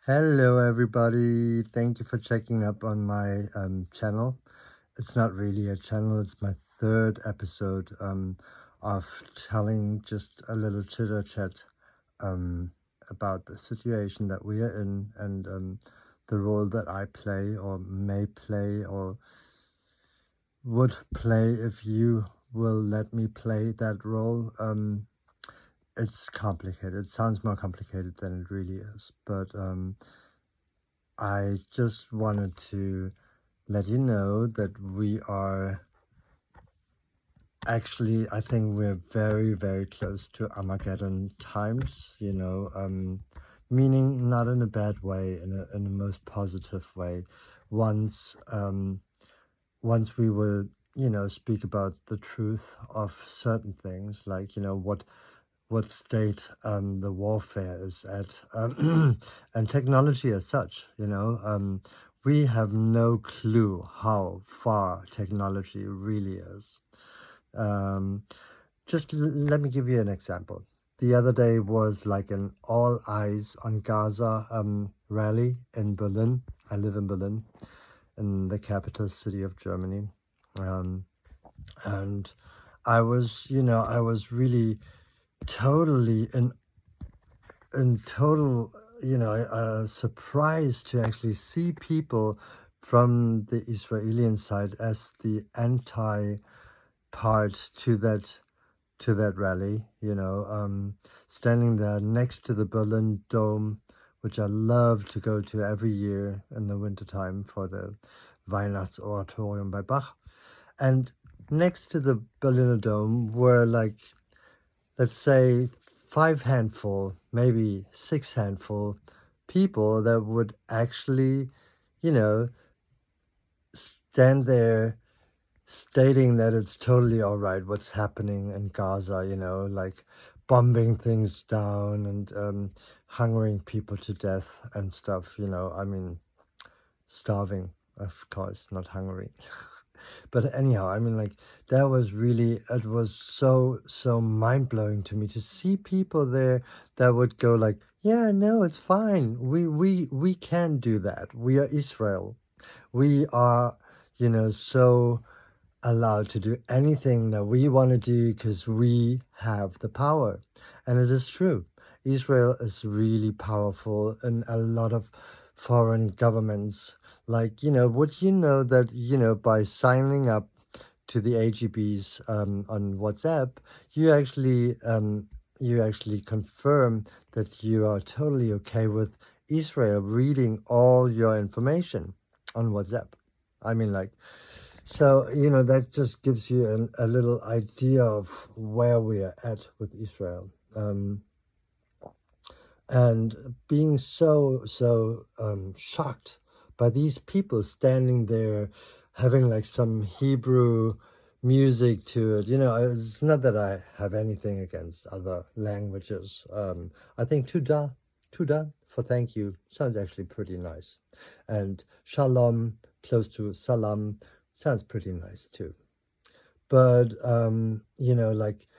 Hello, everybody. Thank you for checking up on my channel. It's not really a channel, it's my third episode of telling just a little chitter chat about the situation that we are in and the role that I play or may play or would play if you will let me play that role. It's complicated. It sounds more complicated than it really is, but I just wanted to let you know that we are actually, I think we're very, very close to Armageddon times, meaning not in a bad way, in a most positive way. Once, once we will, speak about the truth of certain things, like, what state the warfare is at, and technology as such, we have no clue how far technology really is. Um, just let me give you an example. The other day was like an all eyes on Gaza rally in Berlin. I live in Berlin, in the capital city of Germany. Um, and I was really totally in total, surprised to actually see people from the Israeli side as the anti part to that rally, standing there next to the Berlin Dome, which I love to go to every year in the wintertime for the Weihnachtsoratorium by Bach. And next to the Berliner Dome were like, let's say, 5 handful, maybe 6 handful people that would actually, you know, stand there stating that it's totally all right what's happening in Gaza, like bombing things down and hungering people to death and stuff, I mean, starving, of course, not hungry. But anyhow, I mean, like, that was really, it was so mind-blowing to me to see people there that would go like, yeah, no, it's fine. We can do that. We are Israel. We are, so allowed to do anything that we want to do because we have the power. And it is true. Israel is really powerful in a lot of foreign governments. Like, would you know that, by signing up to the AGBs on WhatsApp, you actually confirm that you are totally okay with Israel reading all your information on WhatsApp. I mean, like, so, that just gives you a little idea of where we are at with Israel. And being so shocked by these people standing there having like some Hebrew music to it. It's not that I have anything against other languages. I think tuda for thank you sounds actually pretty nice. And shalom, close to salam, sounds pretty nice too. But, like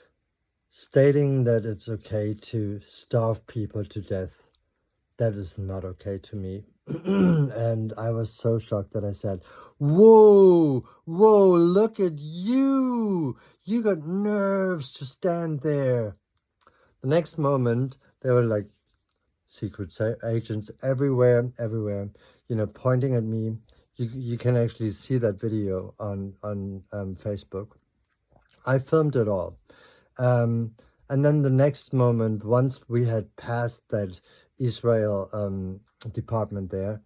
stating that it's okay to starve people to death, that is not okay to me. And I was so shocked that I said, whoa, look at you. You got nerves to stand there. The next moment, there were like secret agents everywhere, pointing at me. You can actually see that video on Facebook. I filmed it all. And then the next moment, once we had passed that Israel department there,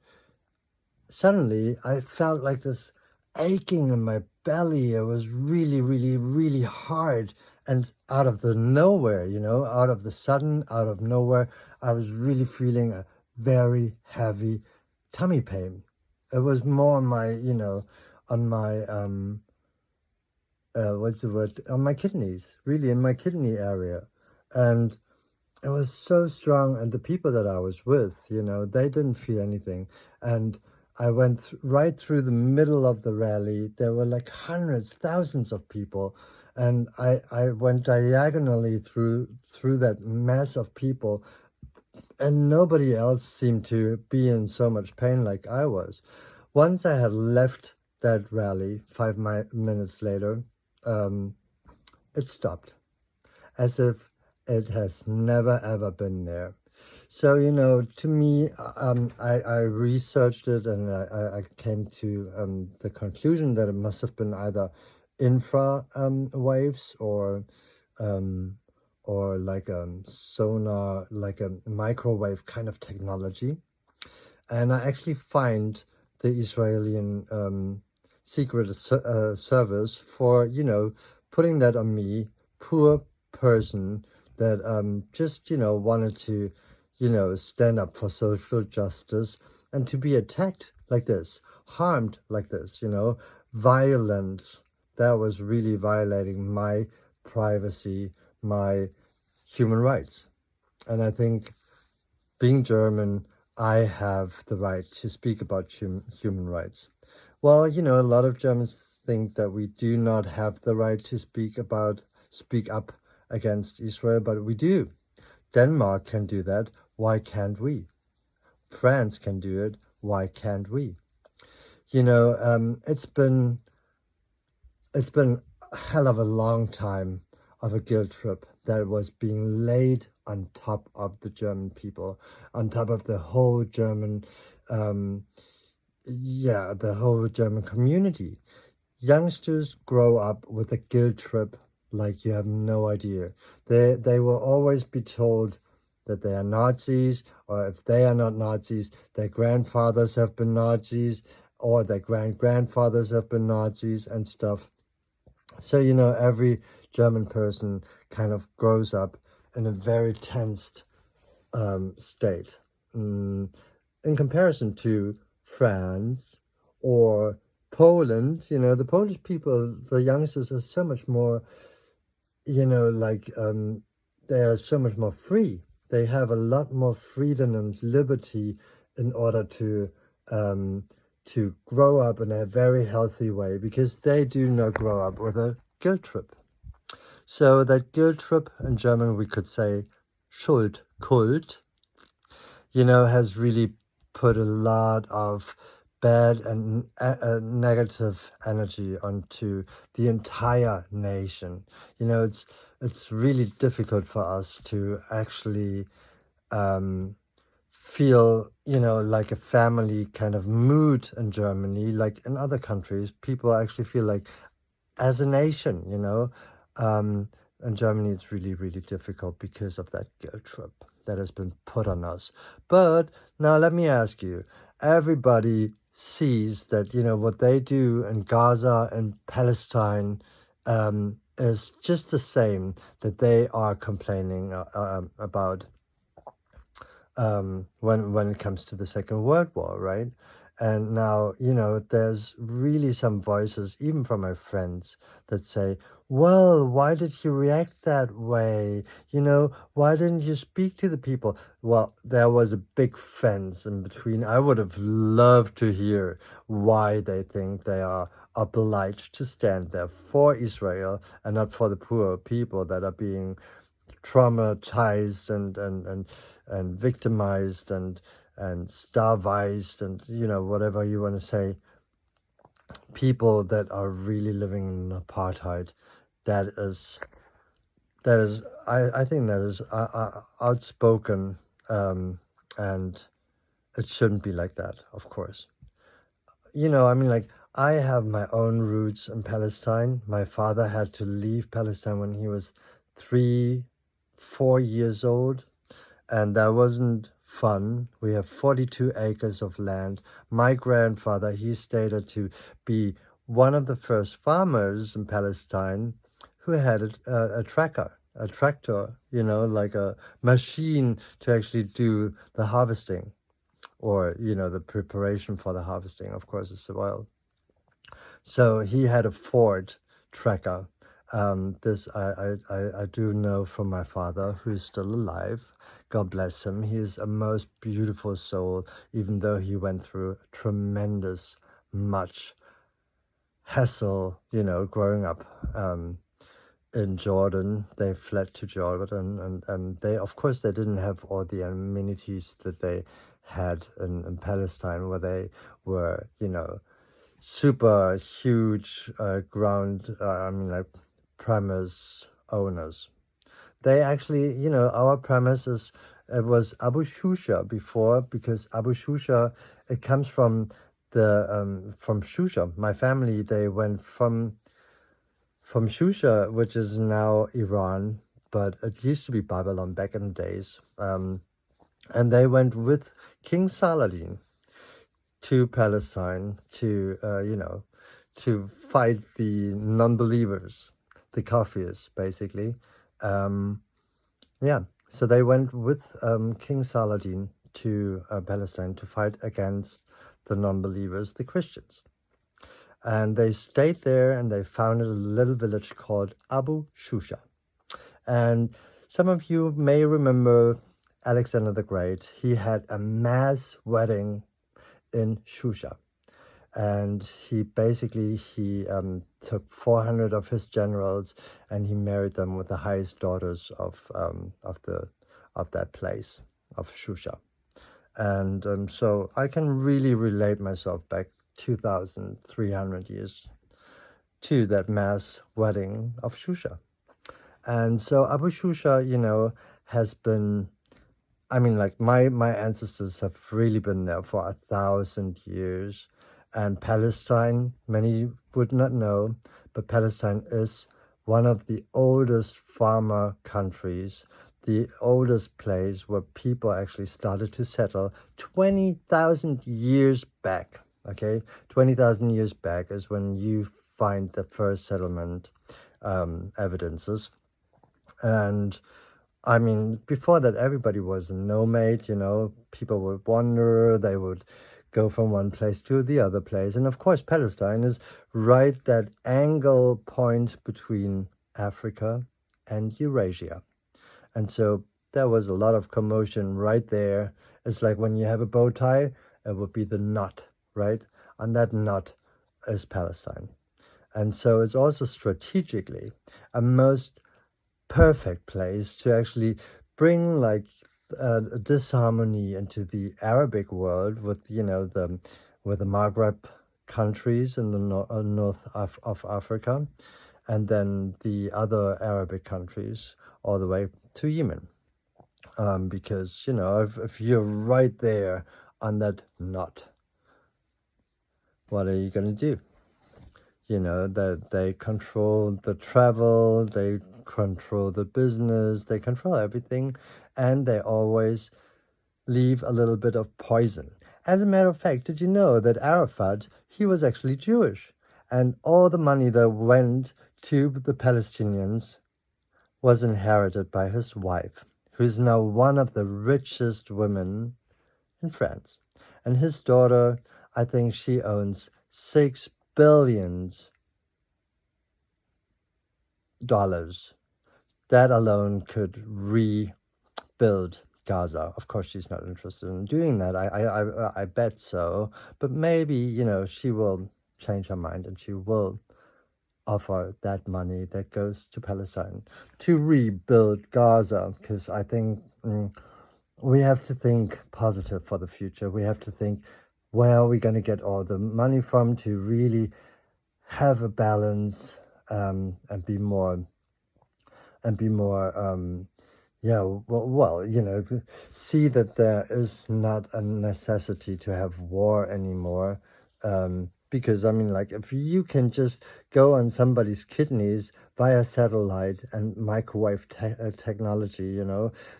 suddenly I felt like this aching in my belly. It was really, really, really hard. And out of the nowhere, out of the sudden, out of nowhere, I was really feeling a very heavy tummy pain. It was more on my, on my, what's the word, on my kidneys, really in my kidney area. And it was so strong. And the people that I was with, they didn't feel anything. And I went right through the middle of the rally. There were like hundreds, thousands of people. And I went diagonally through that mass of people and nobody else seemed to be in so much pain like I was. Once I had left that rally, 5 minutes later, um, it stopped, as if it has never ever been there. So, to me, I researched it, and I came to the conclusion that it must have been either infra waves, um, or like a sonar, like a microwave kind of technology. And I actually find the Israeli secret service for, putting that on me, poor person that just, wanted to, stand up for social justice, and to be attacked like this, harmed like this, violent. That was really violating my privacy, my human rights. And I think, being German, I have the right to speak about human rights. Well, a lot of Germans think that we do not have the right to speak up against Israel, but we do. Denmark can do that. Why can't we? France can do it. Why can't we? It's been a hell of a long time of a guilt trip that was being laid on top of the German people, on top of the whole German, um, the whole German community. Youngsters grow up with a guilt trip like you have no idea. They will always be told that they are Nazis, or if they are not Nazis, their grandfathers have been Nazis, or their grandfathers have been Nazis and stuff. So, every German person kind of grows up in a very tensed state. In comparison to France or Poland, the Polish people, the youngsters are so much more, they are so much more free. They have a lot more freedom and liberty in order to grow up in a very healthy way, because they do not grow up with a guilt trip. So that guilt trip, in German we could say Schuldkult, has really put a lot of bad and negative energy onto the entire nation. It's really difficult for us to actually feel, like a family kind of mood in Germany. Like in other countries, people actually feel like as a nation, in Germany, it's really, really difficult because of that guilt trip that has been put on us. But now let me ask you, everybody sees that, what they do in Gaza and Palestine is just the same that they are complaining about when it comes to the Second World War, right? And now, there's really some voices, even from my friends, that say, well, why did you react that way? Why didn't you speak to the people? Well, there was a big fence in between. I would have loved to hear why they think they are obliged to stand there for Israel and not for the poor people that are being traumatized and victimized and starvized, and whatever you want to say, people that are really living in apartheid. That is I think that is outspoken, and it shouldn't be like that, of course. Like, I have my own roots in Palestine. My father had to leave Palestine when he was 4 years old, and that wasn't fun. We have 42 acres of land. My grandfather, he stated to be one of the first farmers in Palestine who had a tractor, like a machine to actually do the harvesting, or, the preparation for the harvesting, of course, as well. So he had a Ford tracker. This I do know from my father, who is still alive. God bless him. He is a most beautiful soul, even though he went through tremendous, much hassle, growing up in Jordan. They fled to Jordan, and they, of course, they didn't have all the amenities that they had in Palestine, where they were, super huge like premise owners. They actually, our premise it was Abu Shusha before, because Abu Shusha, it comes from from Shusha. My family, they went from Shusha, which is now Iran, but it used to be Babylon back in the days. And they went with King Saladin to Palestine to fight the non-believers, the Kafirs, basically. Um, yeah, so they went with King Saladin to Palestine to fight against the non-believers, the Christians. And they stayed there, and they founded a little village called Abu Shusha. And some of you may remember Alexander the Great. He had a mass wedding in Shusha. And he took 400 of his generals, and he married them with the highest daughters of that place, of Shusha. And so I can really relate myself back 2,300 years to that mass wedding of Shusha. And so Abu Shusha, has been, like my ancestors have really been there for 1,000 years. And Palestine, many would not know, but Palestine is one of the oldest farmer countries, the oldest place where people actually started to settle 20,000 years back. Okay, 20,000 years back is when you find the first settlement evidences. And before that, everybody was a nomad, people would wander, they would go from one place to the other place. And of course, Palestine is right that angle point between Africa and Eurasia. And so there was a lot of commotion right there. It's like when you have a bow tie, it would be the knot, right? And that knot is Palestine. And so it's also strategically a most perfect place to actually bring disharmony into the Arabic world with the Maghreb countries in the north of Africa, and then the other Arabic countries all the way to Yemen, because if you're right there on that knot, what are you going to do? That they control the travel, they control the business, they control everything, and they always leave a little bit of poison. As a matter of fact, did you know that Arafat, he was actually Jewish, and all the money that went to the Palestinians was inherited by his wife, who is now one of the richest women in France. And his daughter, I think she owns $6 billion. That alone could rebuild Gaza. Of course, she's not interested in doing that. I bet so. But maybe, she will change her mind, and she will offer that money that goes to Palestine to rebuild Gaza. Because I think we have to think positive for the future. We have to think, where are we going to get all the money from to really have a balance, and be more see that there is not a necessity to have war anymore. Because if you can just go on somebody's kidneys via satellite and microwave technology,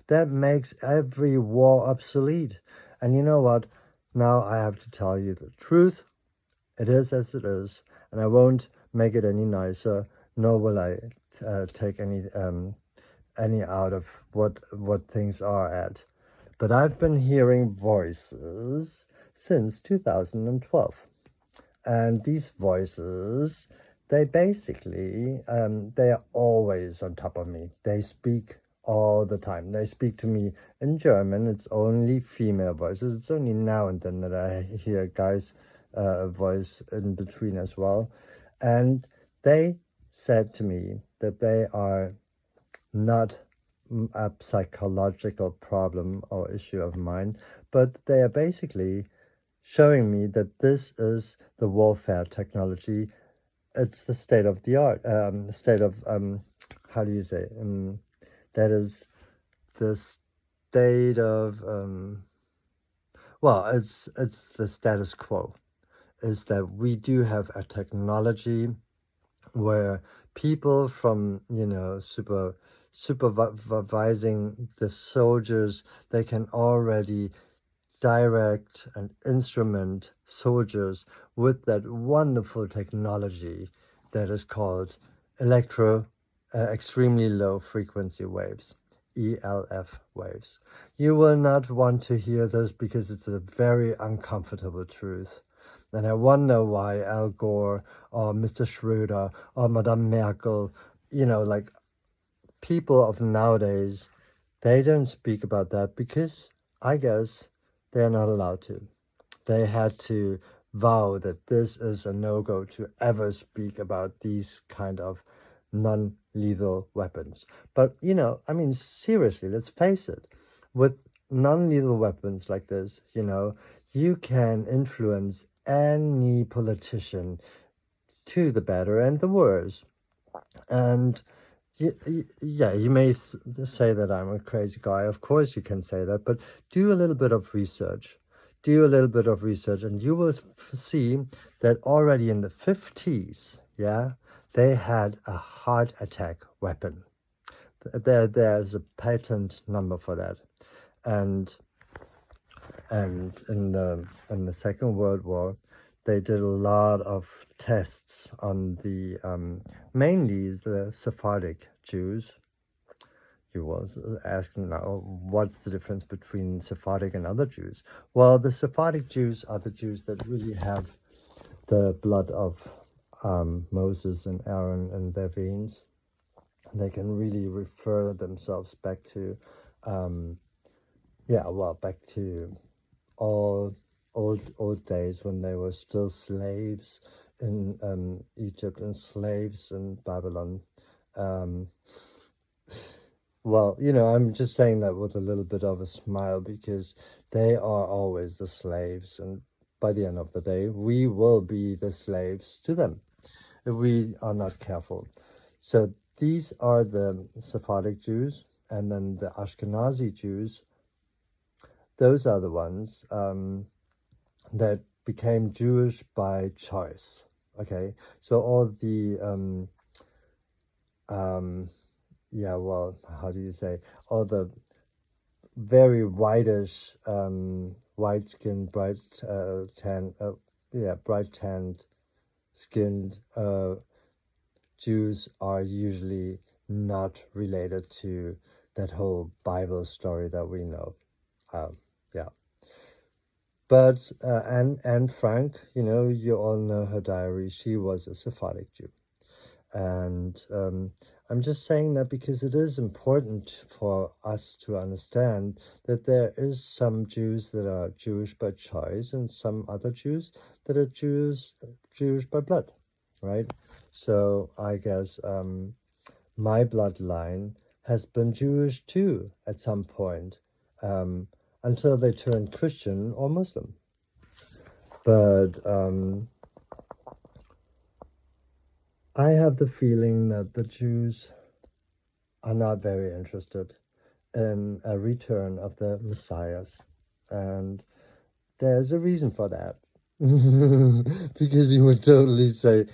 that makes every war obsolete. And you know what? Now I have to tell you the truth. It is as it is, and I won't make it any nicer, nor will I take any out of what things are at. But I've been hearing voices since 2012. And these voices, they basically, they are always on top of me. They speak all the time. They speak to me in German. It's only female voices. It's only now and then that I hear a guy's voice in between as well. And they said to me that they are not a psychological problem or issue of mine, but they are basically showing me that this is the warfare technology. It's the state of the art, the state of, how do you say, that is the state of, well, it's the status quo, is that we do have a technology where people from, supervising the soldiers, they can already direct and instrument soldiers with that wonderful technology that is called extremely low frequency waves, ELF waves. You will not want to hear this because it's a very uncomfortable truth. And I wonder why Al Gore or Mr. Schröder or Madame Merkel, like people of nowadays, they don't speak about that because I guess they're not allowed to. They had to vow that this is a no-go to ever speak about these kind of non-lethal weapons. But, seriously, let's face it. With non-lethal weapons like this, you can influence any politician to the better and the worse. And yeah, you may say that I'm a crazy guy. Of course you can say that, but do a little bit of research. Do a little bit of research, and you will see that already in the 50s, they had a heart attack weapon. There's a patent number for that. And in the Second World War, they did a lot of tests on the mainly the Sephardic Jews. You was asking now, what's the difference between Sephardic and other Jews? Well, the Sephardic Jews are the Jews that really have the blood of Moses and Aaron in their veins. They can really refer themselves back to, back to old days when they were still slaves in Egypt and slaves in Babylon. Well, I'm just saying that with a little bit of a smile because they are always the slaves, and by the end of the day, we will be the slaves to them if we are not careful. So these are the Sephardic Jews, and then the Ashkenazi Jews. Those are the ones that became Jewish by choice. Okay, so all the how do you say, all the very whitish, white-skinned, bright-tanned skinned Jews are usually not related to that whole Bible story that we know. But Anne Frank, you all know her diary. She was a Sephardic Jew. And I'm just saying that because it is important for us to understand that there is some Jews that are Jewish by choice and some other Jews that are Jewish by blood, right? So I guess my bloodline has been Jewish too at some point, until they turned Christian or Muslim. But I have the feeling that the Jews are not very interested in a return of the Messiahs. And there's a reason for that. Because you would totally say,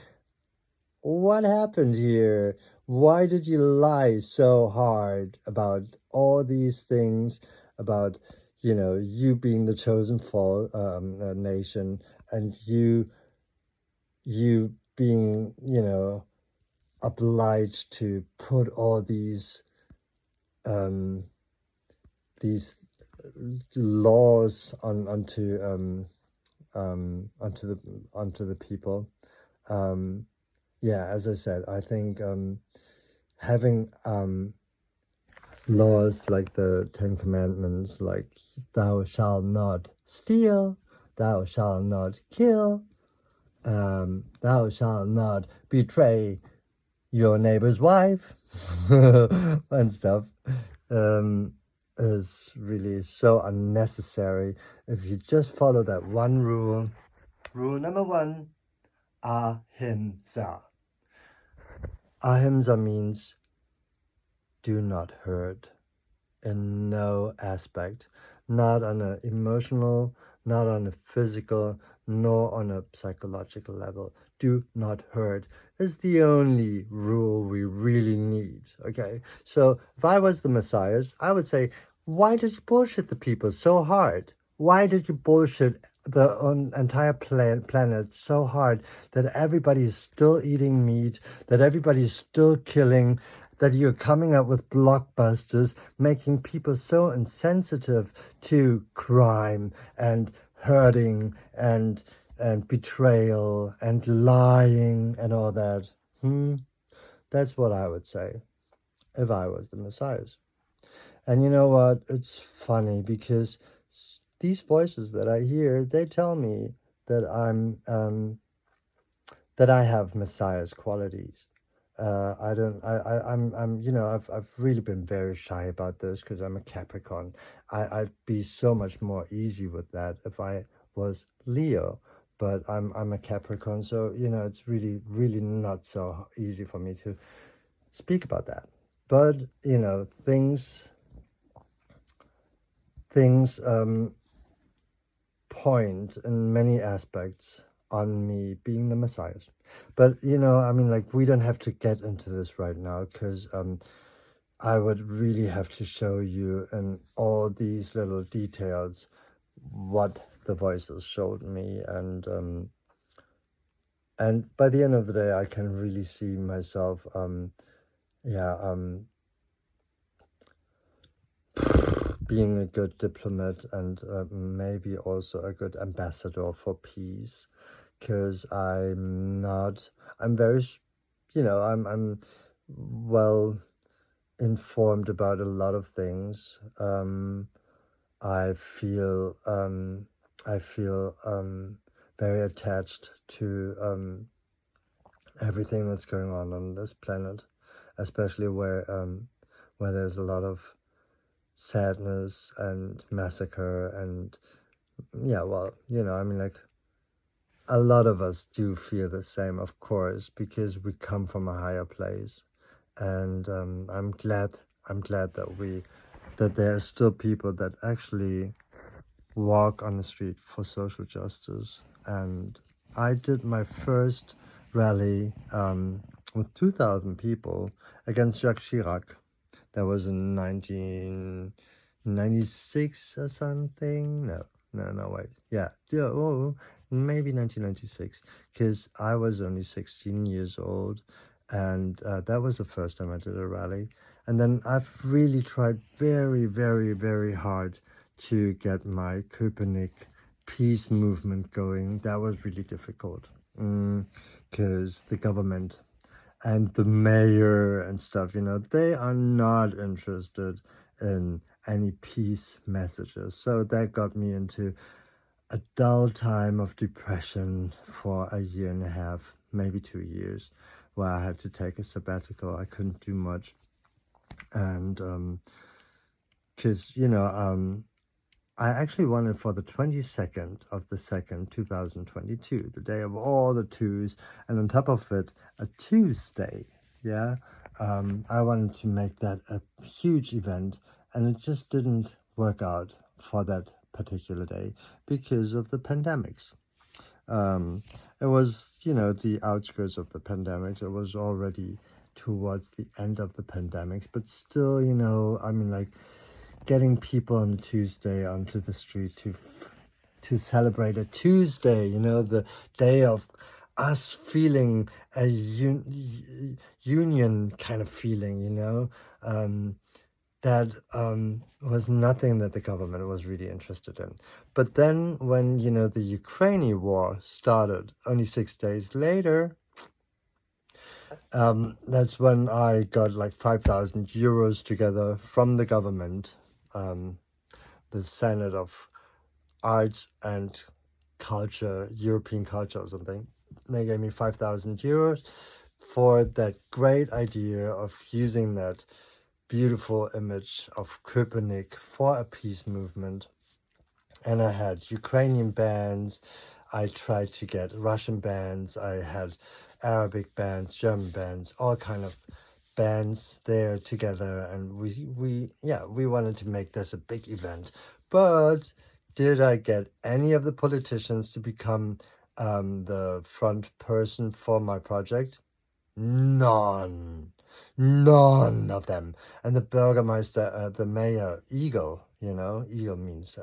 what happened here? Why did you lie so hard about all these things, about, you being the chosen nation, and you being, obliged to put all these laws onto the people. As I said, I think having laws like the Ten Commandments, like thou shalt not steal, thou shalt not kill, thou shalt not betray your neighbor's wife and stuff, um, is really so unnecessary. If you just follow that one rule, rule number one, ahimsa. Ahimsa means do not hurt in no aspect, not on an emotional, not on a physical, nor on a psychological level. Do not hurt is the only rule we really need. Okay, so if I was the Messiahs, I would say, why did you bullshit the people so hard? Why did you bullshit the entire planet so hard that everybody is still eating meat, that everybody is still killing, that you're coming up with blockbusters, making people so insensitive to crime and hurting and betrayal and lying and all that? That's what I would say if I was the Messiahs. And you know what? It's funny because these voices that I hear, they tell me that that I have Messiah's qualities. I've really been very shy about this because I'm a Capricorn. I'd be so much more easy with that if I was Leo, but I'm a Capricorn, so it's really, really not so easy for me to speak about that. But things point in many aspects on me being the Messiah. But like, we don't have to get into this right now because I would really have to show you in all these little details what the voices showed me, and by the end of the day I can really see myself being a good diplomat and maybe also a good ambassador for peace, because I'm very, I'm well informed about a lot of things. I feel very attached to everything that's going on this planet, especially where there's a lot of sadness and massacre and like, a lot of us do feel the same, of course, because we come from a higher place, and I'm glad that there are still people that actually walk on the street for social justice. And I did my first rally with 2,000 people against Jacques Chirac. That was in 1996 or something. No, wait. Yeah, maybe 1996, because I was only 16 years old, and that was the first time I did a rally. And then I've really tried very, very, very hard to get my Köpenick peace movement going. That was really difficult, because the government and the mayor and stuff, they are not interested in any peace messages. So that got me into a dull time of depression for a year and a half, maybe 2 years, where I had to take a sabbatical. I couldn't do much. And because, I actually wanted for the 22nd of the 2nd, 2022, the day of all the twos, and on top of it, a Tuesday, yeah? I wanted to make that a huge event, and it just didn't work out for that particular day because of the pandemics. It was, the outskirts of the pandemics. It was already towards the end of the pandemics, but still, like, getting people on Tuesday onto the street to celebrate a Tuesday, the day of us feeling a union kind of feeling, that was nothing that the government was really interested in. But then when, the Ukrainian war started only 6 days later, that's when I got like 5,000 euros together from the government, the Senate of Arts and Culture, European Culture or something. They gave me 5,000 euros for that great idea of using that beautiful image of Köpenick for a peace movement. And I had Ukrainian bands, I tried to get Russian bands, I had Arabic bands, German bands, all kind of bands there together, and we wanted to make this a big event. But did I get any of the politicians to become the front person for my project? None. None of them. And the Bürgermeister, the mayor, Eagle, Eagle means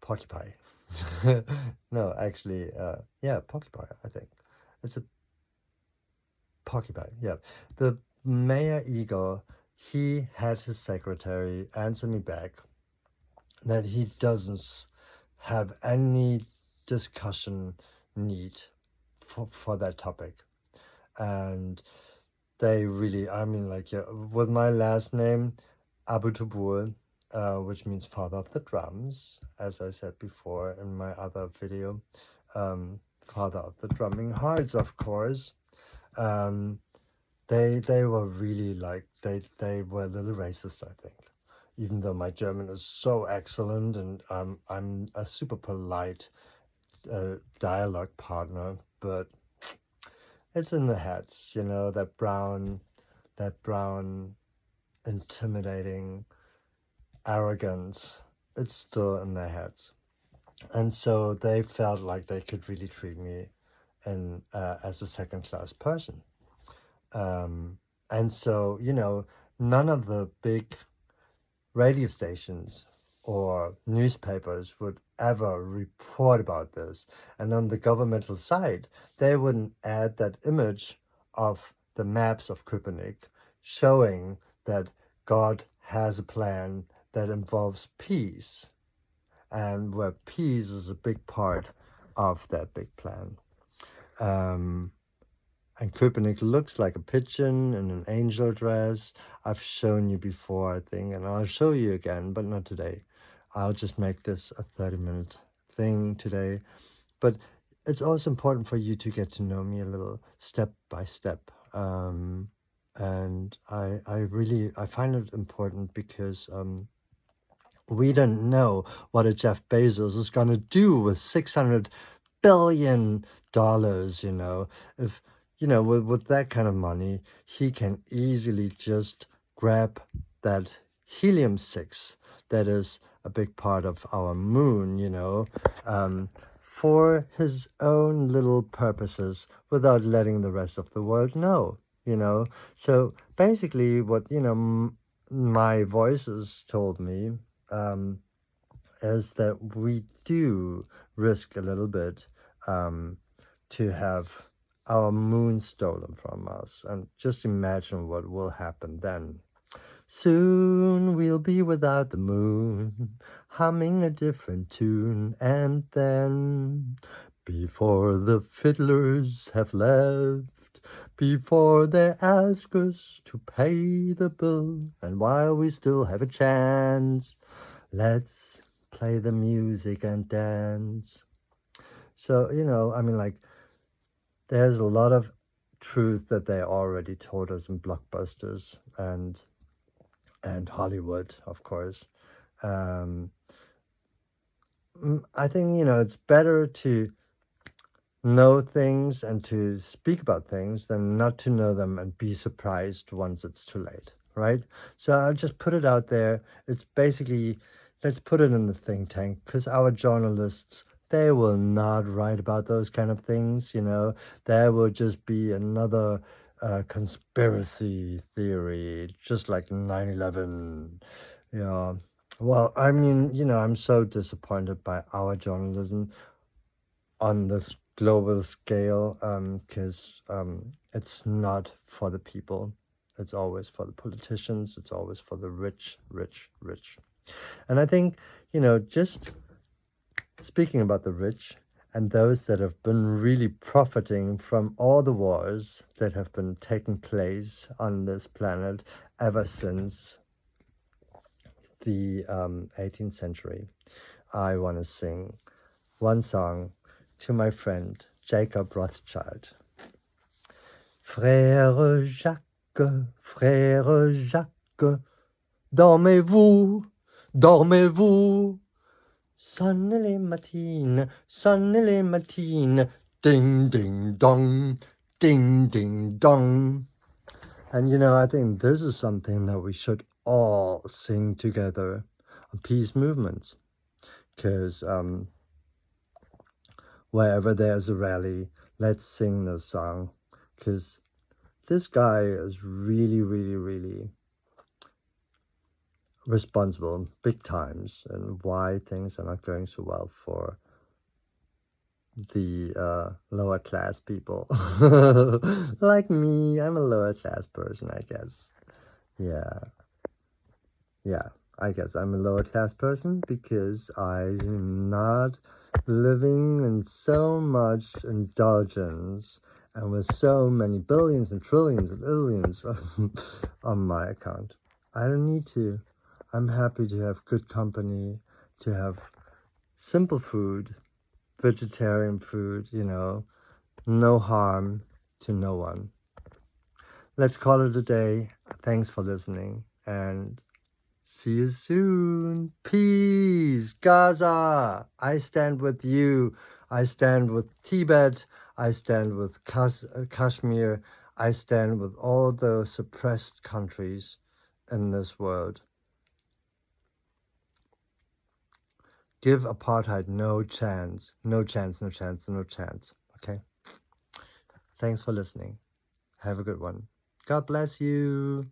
porcupine. No, actually, yeah, porcupine, I think. It's a porcupine, yeah. The mayor Eagle, he had his secretary answer me back that he doesn't have any discussion need for that topic. And they really, I mean, like, yeah, with my last name, Abu-Toboul, which means father of the drums, as I said before in my other video, father of the drumming hearts, of course. They were really like, they were a little racist, I think, even though my German is so excellent and I'm a super polite dialogue partner, but it's in the heads, that brown, intimidating arrogance. It's still in their heads. And so they felt like they could really treat me as a second-class person. And so, none of the big radio stations or newspapers would ever report about this. And on the governmental side, they wouldn't add that image of the maps of Köpenick showing that God has a plan that involves peace, and where peace is a big part of that big plan. And Köpenick looks like a pigeon in an angel dress. I've shown you before, I think, and I'll show you again, but not today. I'll just make this a 30-minute thing today. But it's also important for you to get to know me a little step by step. And I find it important because we don't know what a Jeff Bezos is going to do with $600 billion, if with that kind of money, he can easily just grab that helium-6 that is a big part of our moon, for his own little purposes without letting the rest of the world know, So basically what, my voices told me is that we do risk a little bit to have our moon stolen from us. And just imagine what will happen then. Soon we'll be without the moon, humming a different tune, and then, before the fiddlers have left, before they ask us to pay the bill, and while we still have a chance, let's play the music and dance. So, I mean, like, there's a lot of truth that they already told us in blockbusters and Hollywood, of course. I think, it's better to know things and to speak about things than not to know them and be surprised once it's too late, right? So I'll just put it out there. It's basically, let's put it in the think tank, because our journalists, they will not write about those kind of things, There will just be another conspiracy theory, just like 9/11. Yeah. Well, I mean, I'm so disappointed by our journalism on this global scale, because it's not for the people. It's always for the politicians. It's always for the rich, rich, rich. And I think, just speaking about the rich and those that have been really profiting from all the wars that have been taking place on this planet ever since the 18th century, I want to sing one song to my friend Jacob Rothschild. Frère Jacques, dormez-vous, dormez-vous. Sonne les matines, ding, ding, dong, ding, ding, dong. And you know, I think this is something that we should all sing together on peace movements. Because wherever there's a rally, let's sing this song. Because this guy is really, really, really responsible big times and why things are not going so well for the lower class people. Like me, I'm a lower class person, I guess. Yeah, I guess I'm a lower class person because I'm not living in so much indulgence and with so many billions and trillions and billions on my account. I don't need to. I'm happy to have good company, to have simple food, vegetarian food, you know, no harm to no one. Let's call it a day. Thanks for listening and see you soon. Peace, Gaza. I stand with you. I stand with Tibet. I stand with Kashmir. I stand with all the suppressed countries in this world. Give apartheid no chance. No chance, no chance, no chance. Okay? Thanks for listening. Have a good one. God bless you.